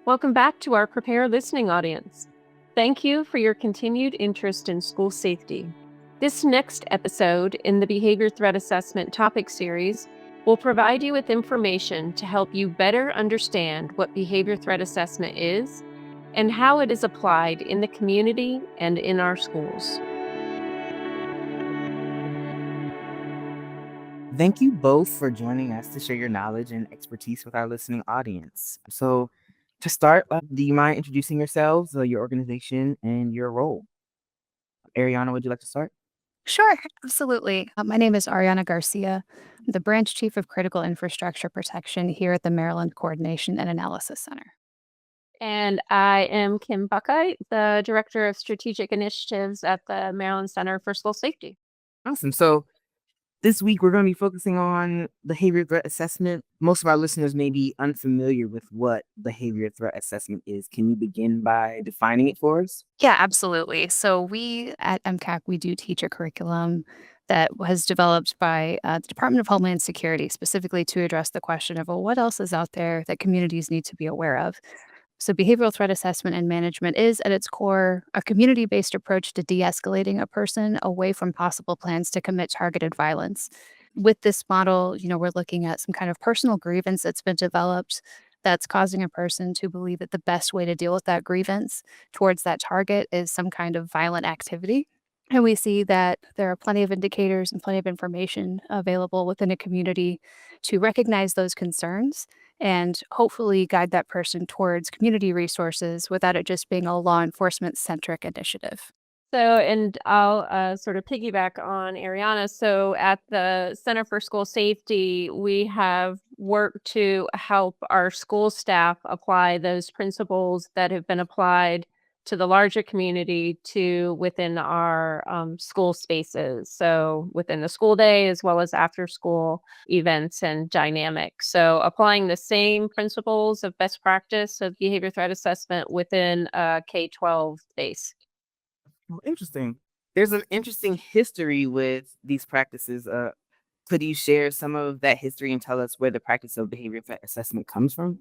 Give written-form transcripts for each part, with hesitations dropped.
Welcome back to our Prepare listening audience. Thank you for your continued interest in school safety. This next episode in the Behavior Threat Assessment topic series will provide you with information to help you better understand what behavior threat assessment is and how it is applied in the community and in our schools. Thank you both for joining us to share your knowledge and expertise with our listening audience. So, to start, do you mind introducing yourselves, your organization, and your role? Ariana, would you like to start? Sure, absolutely. My name is Ariana Garcia, the branch chief of critical infrastructure protection here at the Maryland Coordination and Analysis Center. And I am Kim Buckeye, the Director of Strategic Initiatives at the Maryland Center for School Safety. Awesome. So, this week we're going to be focusing on behavior threat assessment. Most of our listeners may be unfamiliar with what behavior threat assessment is. Can you begin by defining it for us? Yeah, absolutely. So we at MCAC, we do teach a curriculum that was developed by the Department of Homeland Security specifically to address the question of, well, what else is out there that communities need to be aware of? So, behavioral threat assessment and management is, at its core, a community based approach to de escalating a person away from possible plans to commit targeted violence. With this model, we're looking at some kind of personal grievance that's been developed that's causing a person to believe that the best way to deal with that grievance towards that target is some kind of violent activity. And we see that there are plenty of indicators and plenty of information available within a community to recognize those concerns and hopefully guide that person towards community resources without it just being a law enforcement centric initiative. And I'll sort of piggyback on Ariana. So, at the Center for School Safety, we have worked to help our school staff apply those principles that have been applied to the larger community to within our school spaces. So, within the school day, as well as after school events and dynamics. So, applying the same principles of best practice of behavior threat assessment within a K 12 base. Oh, interesting. There's an interesting history with these practices. Could you share some of that history and tell us where the practice of behavior threat assessment comes from?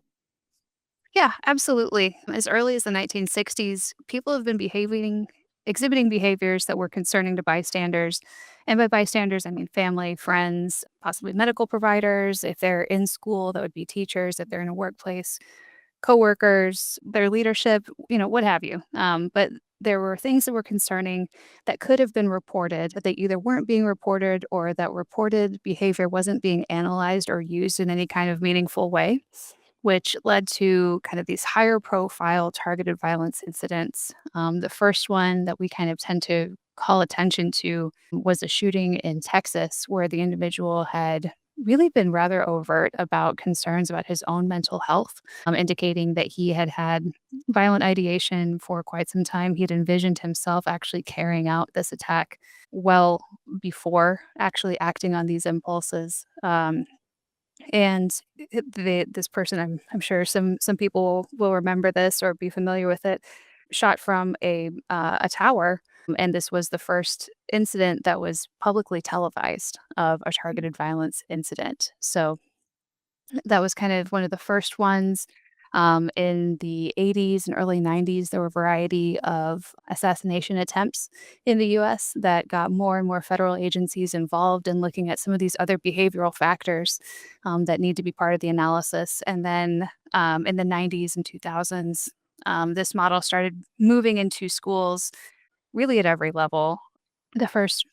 Yeah, absolutely. As early as the 1960s, people have been exhibiting behaviors that were concerning to bystanders. And by bystanders, I mean family, friends, possibly medical providers. If they're in school, that would be teachers. If they're in a workplace, coworkers, their leadership, what have you. But there were things that were concerning that could have been reported, but they either weren't being reported or that reported behavior wasn't being analyzed or used in any kind of meaningful way, which led to kind of these higher profile targeted violence incidents. The first one that we kind of tend to call attention to was a shooting in Texas where the individual had really been rather overt about concerns about his own mental health, indicating that he had had violent ideation for quite some time. He had envisioned himself actually carrying out this attack well before actually acting on these impulses. And this person, I'm sure some people will remember this or be familiar with it, shot from a tower, and this was the first incident that was publicly televised of a targeted violence incident. So that was kind of one of the first ones. In the 80s and early 90s, there were a variety of assassination attempts in the US that got more and more federal agencies involved in looking at some of these other behavioral factors that need to be part of the analysis. And then in the 90s and 2000s, this model started moving into schools really at every level. The first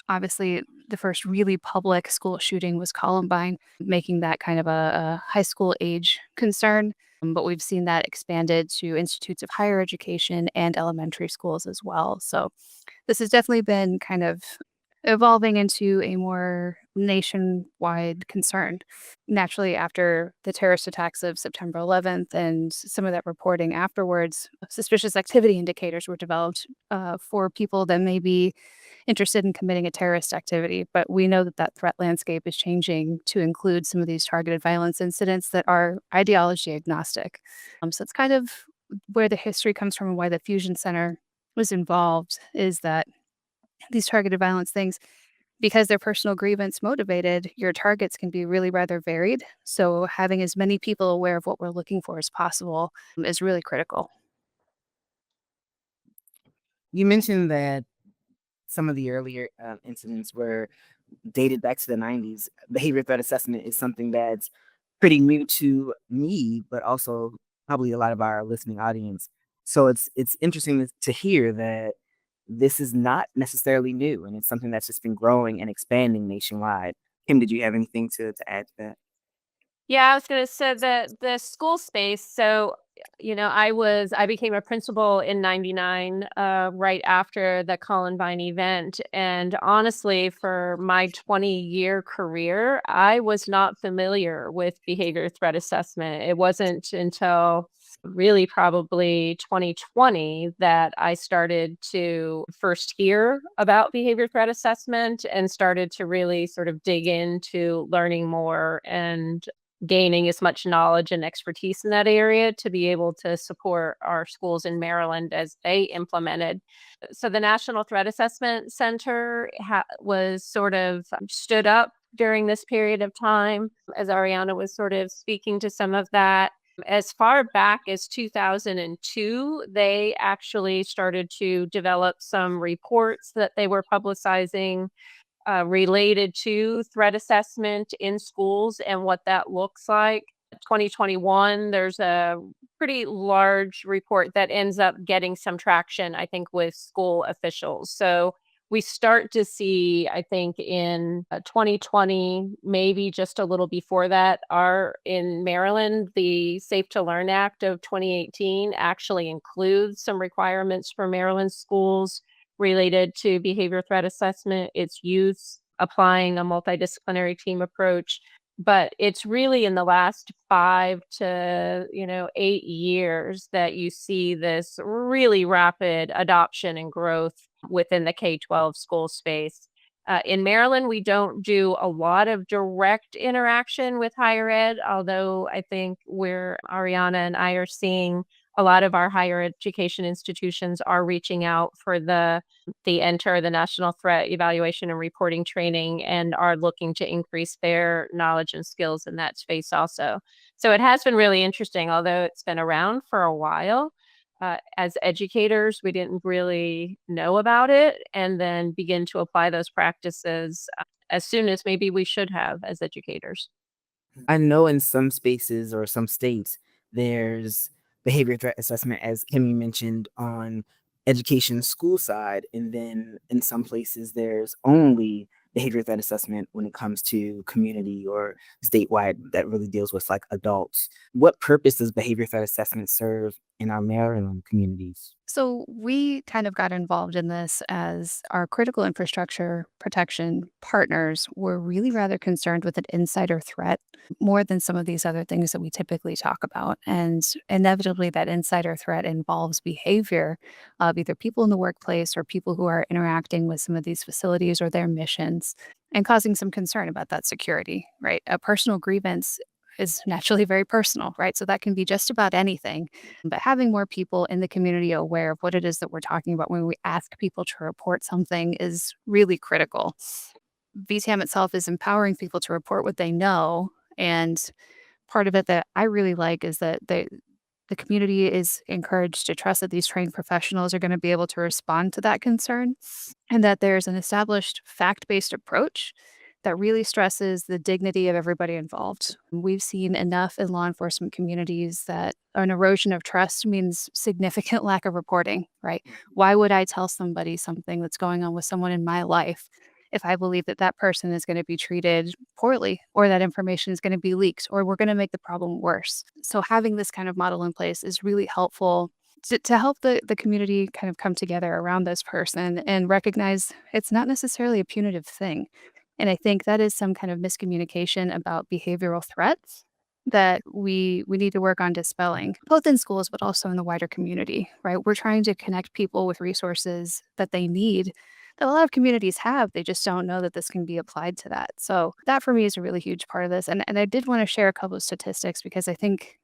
really public school shooting was Columbine, making that kind of a high school age concern. But we've seen that expanded to institutes of higher education and elementary schools as well. So this has definitely been kind of evolving into a more nationwide concern. Naturally, after the terrorist attacks of September 11th and some of that reporting afterwards, suspicious activity indicators were developed for people that may be interested in committing a terrorist activity. But we know that that threat landscape is changing to include some of these targeted violence incidents that are ideology agnostic. So it's kind of where the history comes from and why the Fusion Center was involved is that these targeted violence things, Because they're personal grievance motivated, your targets can be really rather varied. So having as many people aware of what we're looking for as possible is really critical. You mentioned that some of the earlier incidents were dated back to the 90s. Behavior threat assessment is something that's pretty new to me, but also probably a lot of our listening audience. So it's interesting to hear that this is not necessarily new, and it's something that's just been growing and expanding nationwide. Kim, did you have anything to add to that? Yeah, I was gonna say the school space. So, I became a principal in '99, right after the Columbine event. And honestly, for my 20-year career, I was not familiar with behavior threat assessment. It wasn't until really probably 2020 that I started to first hear about behavior threat assessment and started to really sort of dig into learning more and gaining as much knowledge and expertise in that area to be able to support our schools in Maryland as they implemented. So the National Threat Assessment Center was sort of stood up during this period of time, as Ariana was sort of speaking to some of that. As far back as 2002, they actually started to develop some reports that they were publicizing related to threat assessment in schools and what that looks like. 2021, there's a pretty large report that ends up getting some traction, I think, with school officials. So we start to see, I think, in 2020, maybe just a little before that, our in Maryland, the Safe to Learn Act of 2018 actually includes some requirements for Maryland schools related to behavior threat assessment, its use, applying a multidisciplinary team approach. But it's really in the last 5 to, 8 years that you see this really rapid adoption and growth within the K-12 school space. In Maryland, we don't do a lot of direct interaction with higher ed, although I think where Ariana and I are seeing a lot of our higher education institutions are reaching out for the enter the National Threat Evaluation and Reporting Training and are looking to increase their knowledge and skills in that space also. So it has been really interesting, although it's been around for a while. As educators, we didn't really know about it and then begin to apply those practices as soon as maybe we should have as educators. I know in some spaces or some states, there's behavior threat assessment, as Kimmy mentioned, on education school side. And then in some places, there's only behavior threat assessment when it comes to community or statewide that really deals with like adults. What purpose does behavior threat assessment serve in our Maryland communities? So we kind of got involved in this as our critical infrastructure protection partners were really rather concerned with an insider threat more than some of these other things that we typically talk about. And inevitably, that insider threat involves behavior of either people in the workplace or people who are interacting with some of these facilities or their missions and causing some concern about that security, right? A personal grievance is naturally very personal, right? So that can be just about anything. But having more people in the community aware of what it is that we're talking about when we ask people to report something is really critical. VTAM itself is empowering people to report what they know. And part of it that I really like is that the community is encouraged to trust that these trained professionals are going to be able to respond to that concern and that there's an established fact based approach that really stresses the dignity of everybody involved. We've seen enough in law enforcement communities that an erosion of trust means significant lack of reporting, right? Why would I tell somebody something that's going on with someone in my life if I believe that that person is going to be treated poorly or that information is going to be leaked or we're going to make the problem worse? So, having this kind of model in place is really helpful to help the community kind of come together around this person and recognize it's not necessarily a punitive thing. And I think that is some kind of miscommunication about behavioral threats that we need to work on dispelling, both in schools but also in the wider community, right? We're trying to connect people with resources that they need that a lot of communities have. They just don't know that this can be applied to that. So that for me is a really huge part of this. And I did want to share a couple of statistics because I think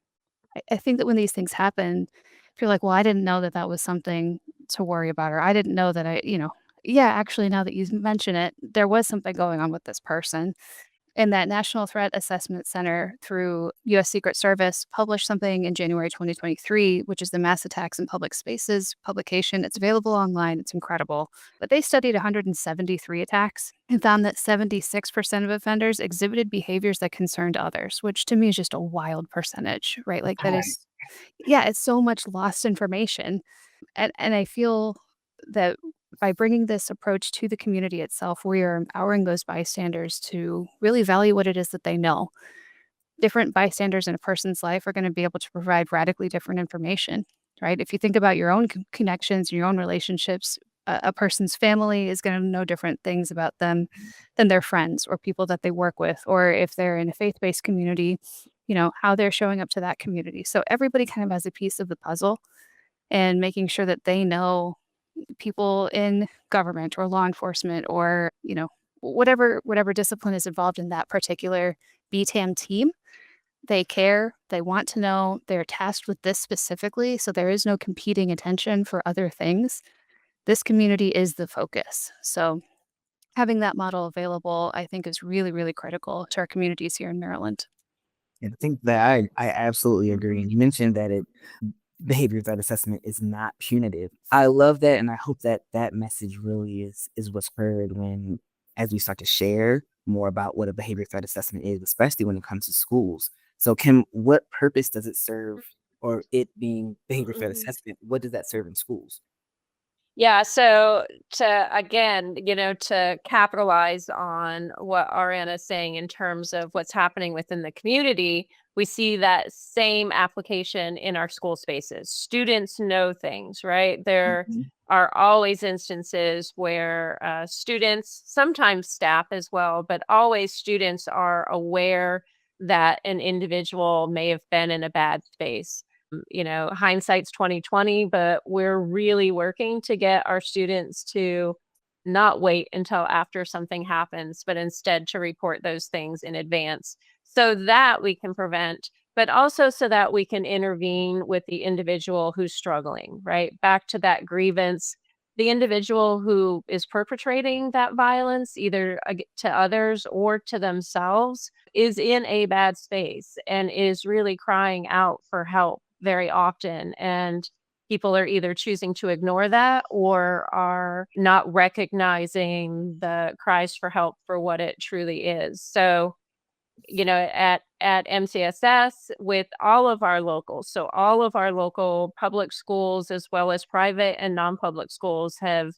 that when these things happen, I feel like, well, I didn't know that that was something to worry about, or I didn't know that Yeah, actually, now that you mention it, there was something going on with this person. And that National Threat Assessment Center through US Secret Service published something in January 2023, which is the Mass Attacks in Public Spaces publication. It's available online. It's incredible. But they studied 173 attacks and found that 76% of offenders exhibited behaviors that concerned others, which to me is just a wild percentage, right? Like that Right. is, yeah, it's so much lost information. And I feel that by bringing this approach to the community itself, we are empowering those bystanders to really value what it is that they know. Different bystanders in a person's life are going to be able to provide radically different information, right? If you think about your own connections, your own relationships, a person's family is going to know different things about them than their friends or people that they work with, or if they're in a faith-based community, how they're showing up to that community. So everybody kind of has a piece of the puzzle, and making sure that they know people in government or law enforcement or, whatever discipline is involved in that particular BTAM team. They care, they want to know, they're tasked with this specifically, so there is no competing attention for other things. This community is the focus. So having that model available, I think, is really, really critical to our communities here in Maryland. And I think that I absolutely agree. And you mentioned that behavior threat assessment is not punitive. I love that, and I hope that that message really is what's heard when as we start to share more about what a behavior threat assessment is, especially when it comes to schools. So, Kim, what purpose does it serve, or it being behavior threat Mhm. assessment? What does that serve in schools? Yeah, so to again, to capitalize on what Ariana is saying in terms of what's happening within the community, we see that same application in our school spaces. Students know things, right? There Mhm. are always instances where students, sometimes staff as well, but always students are aware that an individual may have been in a bad space. Hindsight's 2020, but we're really working to get our students to not wait until after something happens, but instead to report those things in advance so that we can prevent, but also so that we can intervene with the individual who's struggling, right? Back to that grievance. The individual who is perpetrating that violence, either to others or to themselves, is in a bad space and is really crying out for help very often. And people are either choosing to ignore that or are not recognizing the cries for help for what it truly is. So, at MCSS with all of our locals, so all of our local public schools as well as private and non-public schools have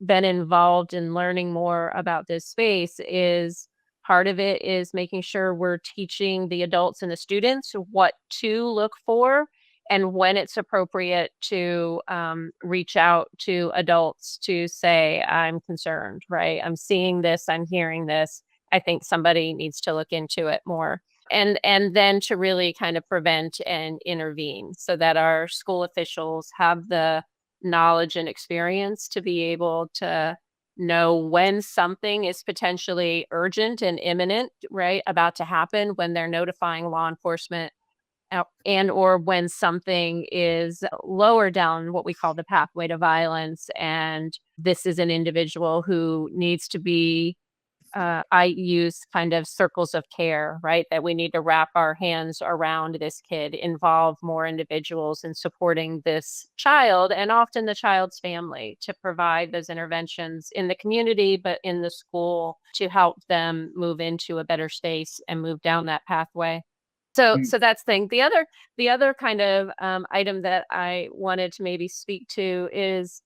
been involved in learning more about this space. Is part of it is making sure we're teaching the adults and the students what to look for and when it's appropriate to reach out to adults to say, I'm concerned, right? I'm seeing this, I'm hearing this. I think somebody needs to look into it more. And then to really kind of prevent and intervene so that our school officials have the knowledge and experience to be able to know when something is potentially urgent and imminent, right, about to happen when they're notifying law enforcement and or when something is lower down what we call the pathway to violence and this is an individual who needs to be I use kind of circles of care, right? That we need to wrap our hands around this kid, involve more individuals in supporting this child and often the child's family to provide those interventions in the community, but in the school to help them move into a better space and move down that pathway. So that's the thing. The other kind of item that I wanted to maybe speak to is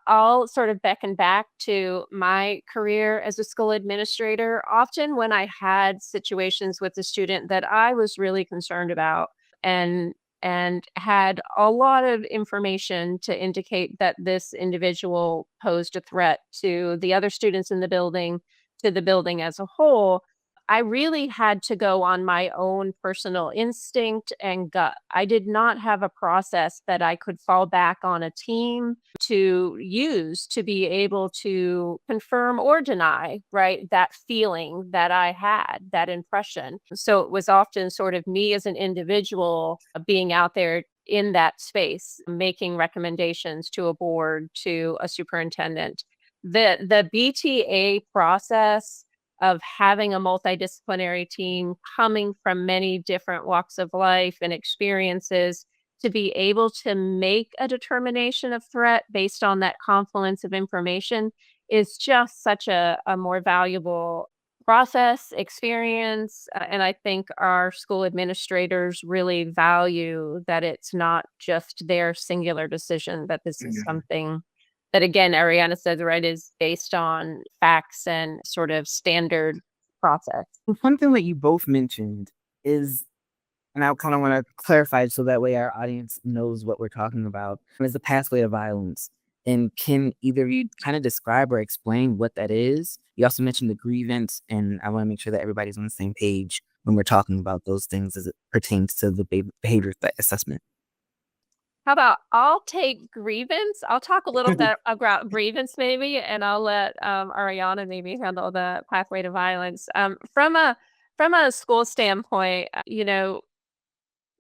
I'll sort of beckon back to my career as a school administrator. Often, when I had situations with a student that I was really concerned about, and had a lot of information to indicate that this individual posed a threat to the other students in the building, to the building as a whole, I really had to go on my own personal instinct and gut. I did not have a process that I could fall back on a team to use to be able to confirm or deny, right? That feeling that I had, that impression. So it was often sort of me as an individual being out there in that space, making recommendations to a board, to a superintendent. The BTA process of having a multidisciplinary team coming from many different walks of life and experiences to be able to make a determination of threat based on that confluence of information is just such a more valuable process, experience, and I think our school administrators really value that it's not just their singular decision, that this is something that, again, Ariana says, right, is based on facts and sort of standard process. One thing that you both mentioned is, and I kind of want to clarify so that way our audience knows what we're talking about, is the pathway to violence. And can either of you kind of describe or explain what that is? You also mentioned the grievance, and I want to make sure that everybody's on the same page when we're talking about those things as it pertains to the behavior assessment. How about I'll take grievance? I'll talk a little bit about grievance maybe, and I'll let Ariana maybe handle the pathway to violence. From a school standpoint,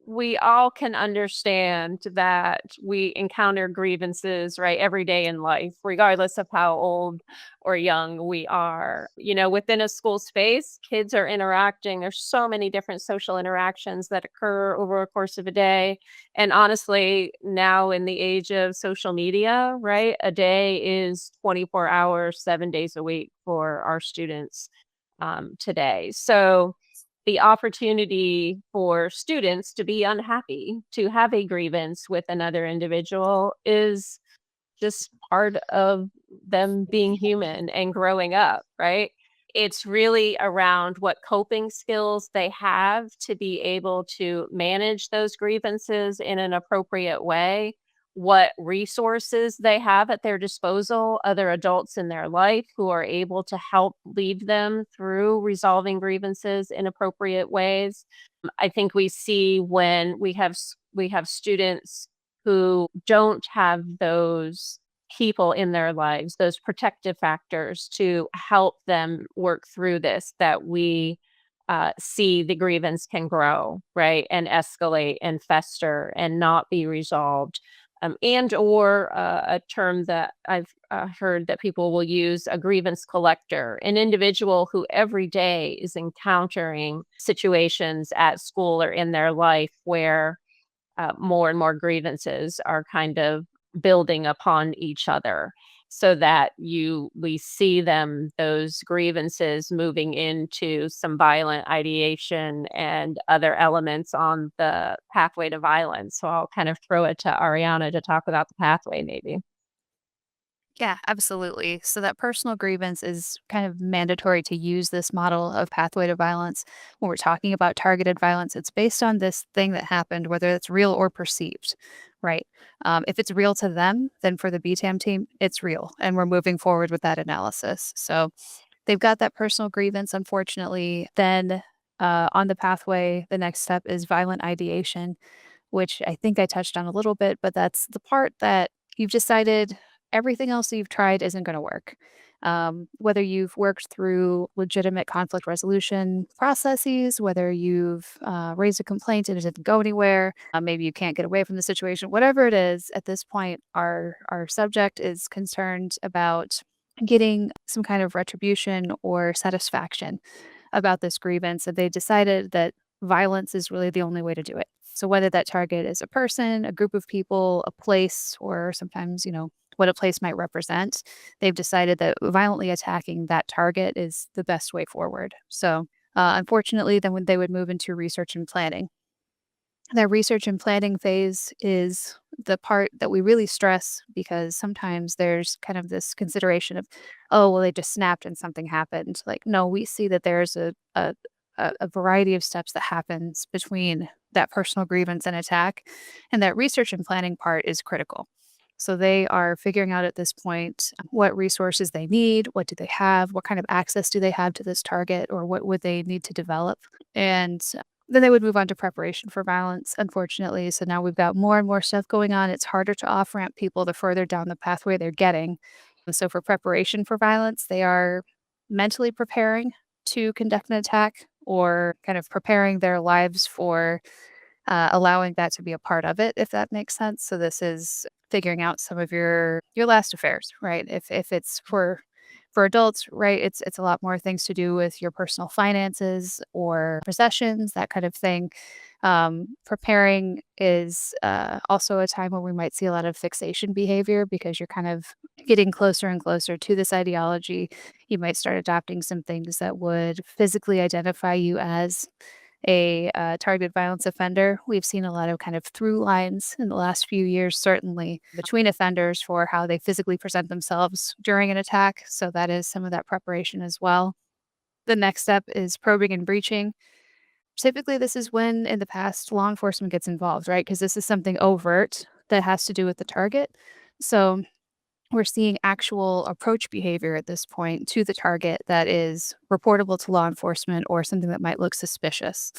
we all can understand that we encounter grievances, right, every day in life, regardless of how old or young we are. Within a school space, kids are interacting. There's so many different social interactions that occur over a course of a day. And honestly, now in the age of social media, right, a day is 24 hours, 7 days a week for our students today. So, the opportunity for students to be unhappy, to have a grievance with another individual is just part of them being human and growing up, right? It's really around what coping skills they have to be able to manage those grievances in an appropriate way, what resources they have at their disposal, other adults in their life who are able to help lead them through resolving grievances in appropriate ways. I think we see when we have students who don't have those people in their lives, those protective factors to help them work through this, that we see the grievance can grow, right, and escalate and fester and not be resolved. And or a term that I've heard that people will use, a grievance collector, an individual who every day is encountering situations at school or in their life where more and more grievances are kind of building upon each other, so that we see those grievances moving into some violent ideation and other elements on the pathway to violence. So I'll kind of throw it to Ariana to talk about the pathway maybe. Yeah, absolutely. So that personal grievance is kind of mandatory to use this model of pathway to violence. When we're talking about targeted violence, it's based on this thing that happened, whether it's real or perceived, right? If it's real to them, then for the BTAM team, it's real. And we're moving forward with that analysis. So they've got that personal grievance, unfortunately. Then on the pathway, the next step is violent ideation, which I think I touched on a little bit, but that's the part that you've decided everything else that you've tried isn't going to work. Whether you've worked through legitimate conflict resolution processes, whether you've raised a complaint and it didn't go anywhere, maybe you can't get away from the situation, whatever it is, at this point, our subject is concerned about getting some kind of retribution or satisfaction about this grievance. And they decided that violence is really the only way to do it. So whether that target is a person, a group of people, a place, or sometimes, what a place might represent, they've decided that violently attacking that target is the best way forward. So unfortunately, then when they would move into research and planning. That research and planning phase is the part that we really stress because sometimes there's kind of this consideration of, oh, well, they just snapped and something happened. Like, no, we see that there's a variety of steps that happens between that personal grievance and attack, and that research and planning part is critical. So they are figuring out at this point what resources they need, what do they have, what kind of access do they have to this target, or what would they need to develop. And then they would move on to preparation for violence, unfortunately. So now we've got more and more stuff going on. It's harder to off ramp people the further down the pathway they're getting. So for preparation for violence, they are mentally preparing to conduct an attack or kind of preparing their lives for allowing that to be a part of it, if that makes sense. So this is figuring out some of your last affairs, right? If it's for adults, right, it's a lot more things to do with your personal finances or possessions, that kind of thing. Preparing is also a time where we might see a lot of fixation behavior because you're kind of getting closer and closer to this ideology. You might start adopting some things that would physically identify you as a targeted violence offender. We've seen a lot of kind of through lines in the last few years, certainly between offenders for how they physically present themselves during an attack. So that is some of that preparation as well. The next step is probing and breaching. Typically, this is when in the past law enforcement gets involved, right? Because this is something overt that has to do with the target. So we're seeing actual approach behavior at this point to the target that is reportable to law enforcement or something that might look suspicious.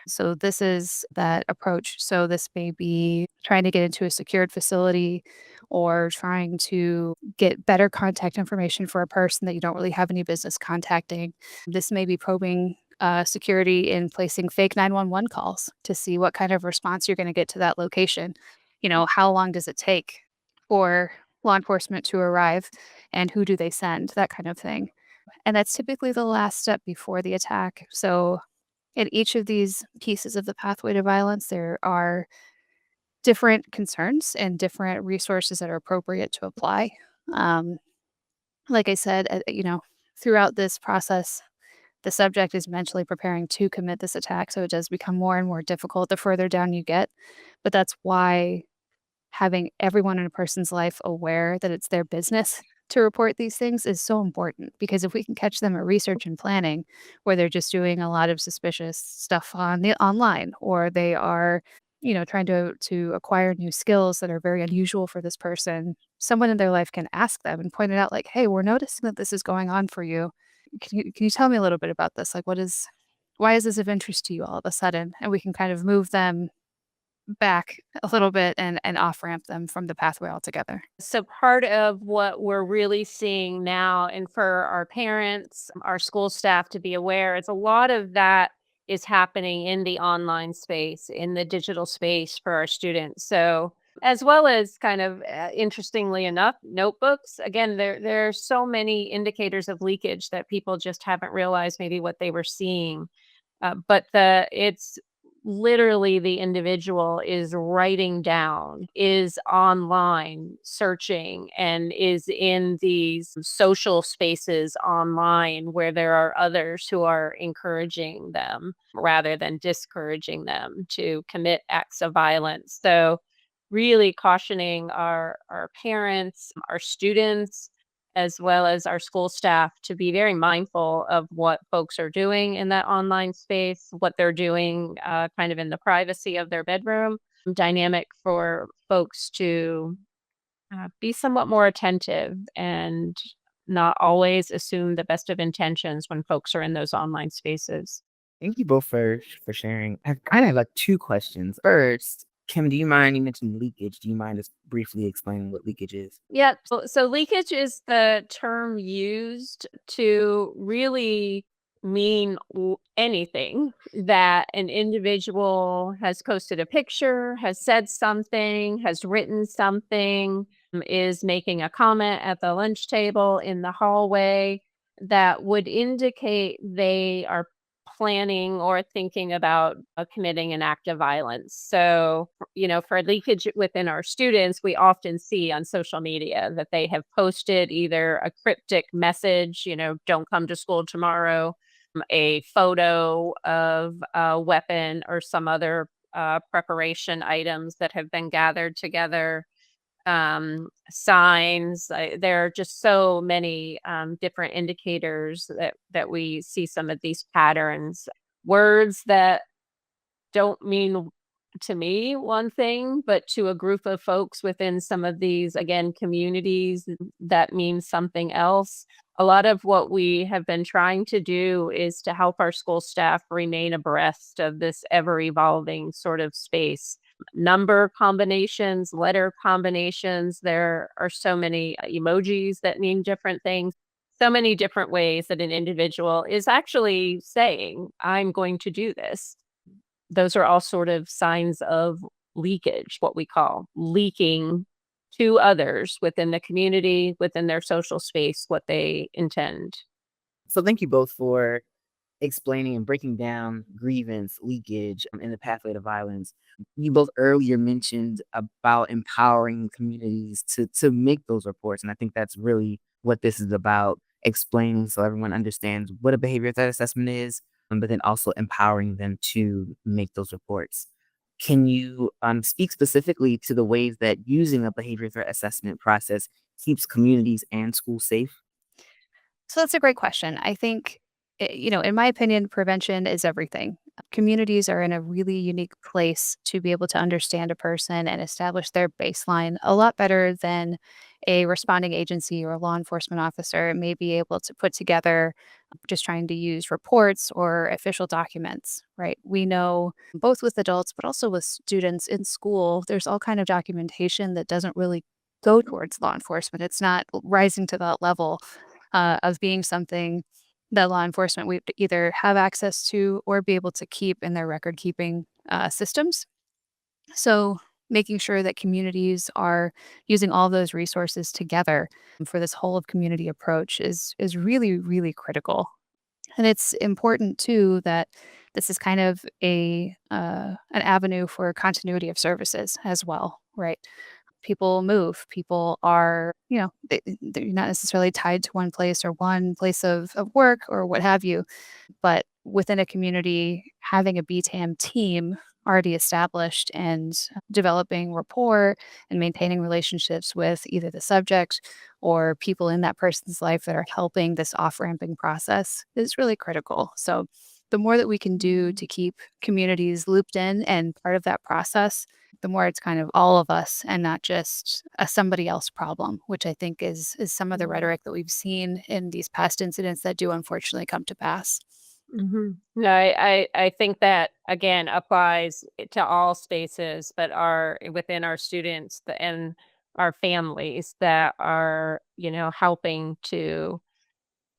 So this is that approach. So this may be trying to get into a secured facility or trying to get better contact information for a person that you don't really have any business contacting. This may be probing security in placing fake 911 calls to see what kind of response you're going to get to that location. How long does it take for law enforcement to arrive and who do they send, that kind of thing. And that's typically the last step before the attack. So, in each of these pieces of the pathway to violence, there are different concerns and different resources that are appropriate to apply. Um, like I said, throughout this process, the subject is mentally preparing to commit this attack. So, it does become more and more difficult the further down you get. But that's why having everyone in a person's life aware that it's their business to report these things is so important because if we can catch them at research and planning where they're just doing a lot of suspicious stuff on the online or they are trying to acquire new skills that are very unusual for this person, someone in their life can ask them and point it out like, hey, we're noticing that this is going on for you. Can you tell me a little bit about this? Like, why is this of interest to you all of a sudden? And we can kind of move them back a little bit and off ramp them from the pathway altogether. So part of what we're really seeing now, and for our parents, our school staff to be aware, is a lot of that is happening in the online space, in the digital space for our students. So as well as kind of interestingly enough, notebooks. Again, there are so many indicators of leakage that people just haven't realized maybe what they were seeing. But it's literally the individual is writing down, is online searching, and is in these social spaces online where there are others who are encouraging them rather than discouraging them to commit acts of violence. So really cautioning our parents, our students, as well as our school staff to be very mindful of what folks are doing in that online space, what they're doing kind of in the privacy of their bedroom. Dynamic for folks to be somewhat more attentive and not always assume the best of intentions when folks are in those online spaces. Thank you both for sharing. I kind of have like two questions. First, Kim, do you mind? You mentioned leakage. Do you mind just briefly explaining what leakage is? Yep. So leakage is the term used to really mean anything that an individual has posted a picture, has said something, has written something, is making a comment at the lunch table, in the hallway, that would indicate they are planning or thinking about committing an act of violence. So, for leakage within our students, we often see on social media that they have posted either a cryptic message, don't come to school tomorrow, a photo of a weapon or some other preparation items that have been gathered together, signs. There are just so many different indicators that we see some of these patterns. Words that don't mean to me one thing, but to a group of folks within some of these, again, communities, that means something else. A lot of what we have been trying to do is to help our school staff remain abreast of this ever evolving sort of space. Number combinations, letter combinations, there are so many emojis that mean different things. So many different ways that an individual is actually saying, I'm going to do this. those are all sort of signs of leakage, what we call leaking to others within the community, within their social space, what they intend. So thank you both for explaining and breaking down grievance, leakage, and the pathway to violence. You both earlier mentioned about empowering communities to make those reports, and I think that's really what this is about, explaining so everyone understands what a behavior threat assessment is, but then also empowering them to make those reports. Can you speak specifically to the ways that using a behavior threat assessment process keeps communities and schools safe? So that's a great question. I think, in my opinion, prevention is everything. Communities are in a really unique place to be able to understand a person and establish their baseline a lot better than a responding agency or a law enforcement officer may be able to put together just trying to use reports or official documents, right? We know both with adults, but also with students in school, there's all kind of documentation that doesn't really go towards law enforcement. It's not rising to that level of being something that law enforcement would either have access to or be able to keep in their record keeping systems. So, making sure that communities are using all those resources together for this whole of community approach is really really critical. And it's important too that this is kind of a an avenue for continuity of services as well, right? People move. People are, they're not necessarily tied to one place or one place of work or what have you. But within a community, having a BTAM team already established and developing rapport and maintaining relationships with either the subject or people in that person's life that are helping this off ramping process is really critical. So, the more that we can do to keep communities looped in and part of that process, the more it's kind of all of us and not just a somebody else problem, which I think is some of the rhetoric that we've seen in these past incidents that do unfortunately come to pass. No, I think that again applies to all spaces, but our within our students and our families that are, helping to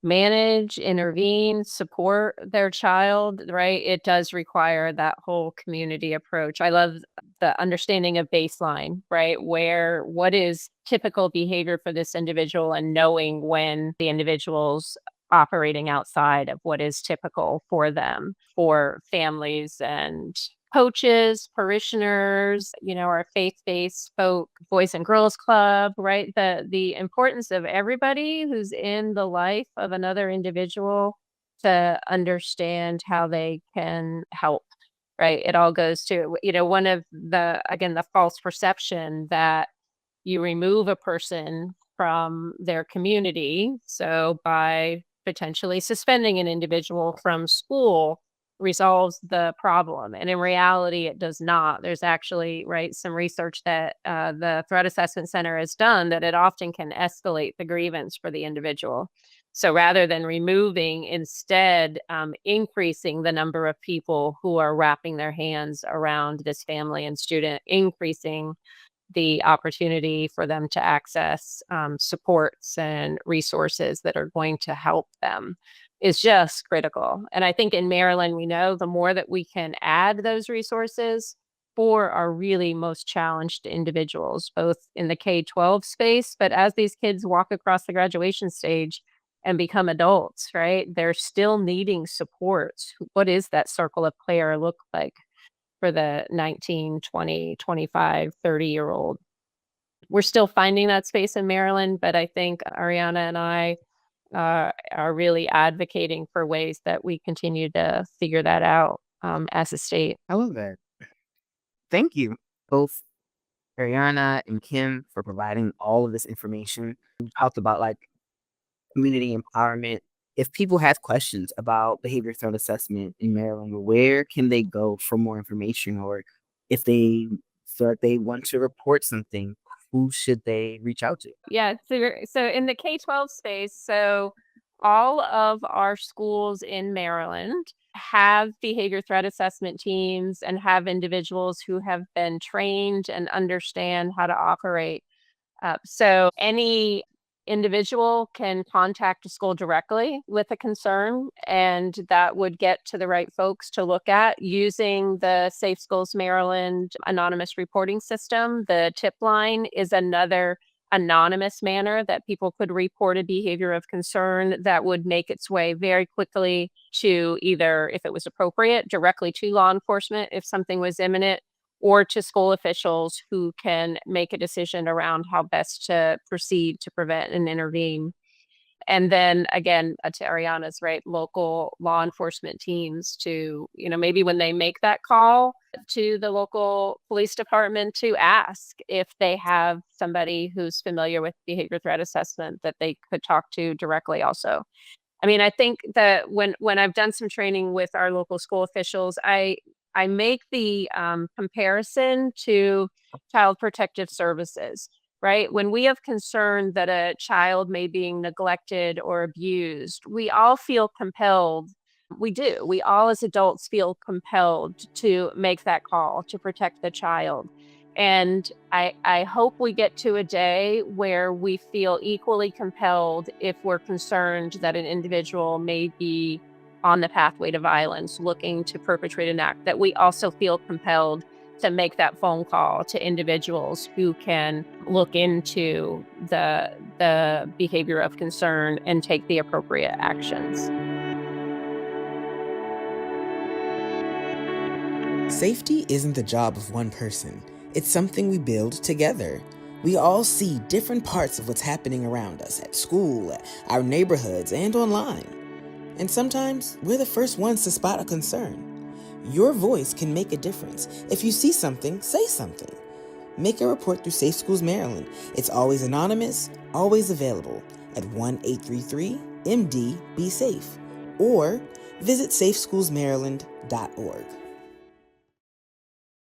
manage, intervene, support their child, right? It does require that whole community approach. I love the understanding of baseline, right? What is typical behavior for this individual and knowing when the individual's operating outside of what is typical for them, for families and coaches, parishioners, our faith-based folk, boys and girls club, right? The importance of everybody who's in the life of another individual to understand how they can help, right? It all goes to, one of the false perception that you remove a person from their community. So by potentially suspending an individual from school resolves the problem. And in reality, it does not. There's actually, right, some research that the Threat Assessment Center has done that it often can escalate the grievance for the individual. So rather than removing, instead increasing the number of people who are wrapping their hands around this family and student, increasing the opportunity for them to access supports and resources that are going to help them is just critical. And I think in Maryland, we know the more that we can add those resources for our really most challenged individuals, both in the K-12 space, but as these kids walk across the graduation stage and become adults, right? They're still needing supports. What is that circle of care look like for the 19, 20, 25, 30-year-old? We're still finding that space in Maryland, but I think Ariana and I are really advocating for ways that we continue to figure that out as a state. I love that. Thank you, both Ariana and Kim, for providing all of this information. We talked about community empowerment. If people have questions about behavior threat assessment in Maryland, where can they go for more information? Or if they start, they want to report something, who should they reach out to? Yeah, so in the K-12 space, so all of our schools in Maryland have behavior threat assessment teams and have individuals who have been trained and understand how to operate. So any individual can contact a school directly with a concern, and that would get to the right folks to look at using the Safe Schools Maryland anonymous reporting system. The tip line is another anonymous manner that people could report a behavior of concern that would make its way very quickly to either, if it was appropriate, directly to law enforcement if something was imminent, or to school officials who can make a decision around how best to proceed to prevent and intervene. And then again, to Ariana's right, local law enforcement teams to, maybe when they make that call to the local police department, to ask if they have somebody who's familiar with behavior threat assessment that they could talk to directly also. I mean, I think that when I've done some training with our local school officials, I make the comparison to Child Protective Services, right? When we have concern that a child may be neglected or abused, we all feel compelled. We do. We all as adults feel compelled to make that call to protect the child. And I hope we get to a day where we feel equally compelled if we're concerned that an individual may be on the pathway to violence, looking to perpetrate an act, that we also feel compelled to make that phone call to individuals who can look into the behavior of concern and take the appropriate actions. Safety isn't the job of one person. It's something we build together. We all see different parts of what's happening around us at school, our neighborhoods, and online. And sometimes we're the first ones to spot a concern. Your voice can make a difference. If you see something, say something. Make a report through Safe Schools Maryland. It's always anonymous, always available at 1-833-MD-BE-SAFE or visit safeschoolsmaryland.org.